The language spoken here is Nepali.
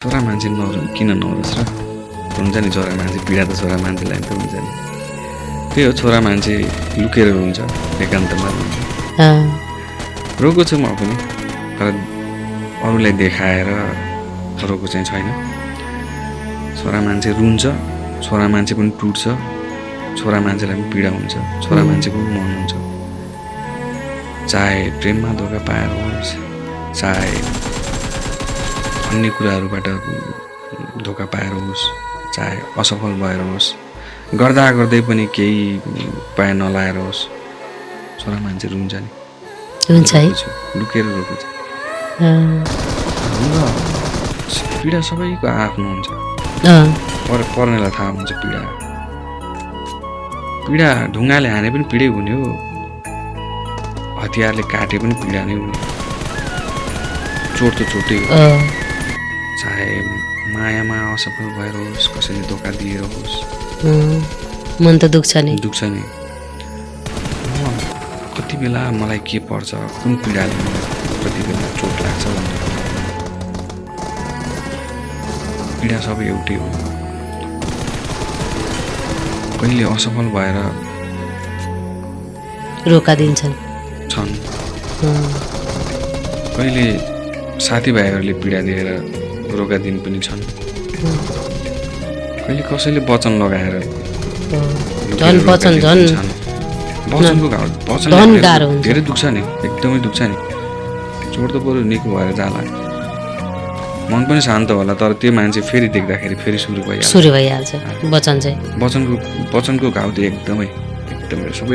छोरा मान्छे किन नहोस् र हुन्छ नि छोरा मान्छे पीडा त छोरा मान्छेलाई त हुन्छ नि त्यही हो छोरा मान्छे लुकेर हुन्छ एकान्तमा हुन्छ रोको छु म पनि तर अरूलाई देखाएर रोको चाहिँ छैन छोरा मान्छे रुन्छ छोरा मान्छे पनि टुट्छ छोरा मान्छेलाई पनि पीडा हुन्छ छोरा मान्छेको पनि मन हुन्छ चाहे प्रेममा धोका पाएर होस् चाहे अन्य कुराहरूबाट धोका पाएर होस् चाहे असफल भएर होस् गर्दा गर्दै पनि केही पाए नलाएर होस् छोरा मान्छे रुन्छ नि हुन्छ है लुकेर रोको छ पीडा सबैको आफ्नो हुन्छ पर्नेलाई थाहा हुन्छ पीडा ढुङ्गाले हाने पनि पीडै हुने हो हतियारले काटे पनि पीडा नै हुने चोट त चोटै हो चाहे मायामा असफल भएर होस् कसैले धोका दिएर होस् मन त दुख्छ नि कति बेला मलाई के पर्छ कुन पीडाले कति बेला चोट लाग्छ भन्ने पीडा सबै एउटै हो कहिले असफल भएर रोका दिन्छन् छन् कहिले साथीभाइहरूले पीडा दिएर रोका दिन पनि छन् कहिले कसैले वचन लगाएर वचनको घाउ धेरै दुख्छ नि एकदमै दुख्छ नि चोट त बरु निको भएर जाला मन पनि शान्त होला तर त्यो मान्छे फेरि देख्दाखेरि फेरि सुरु भइहाल्छ वचनको घाउ त एकदमै सबै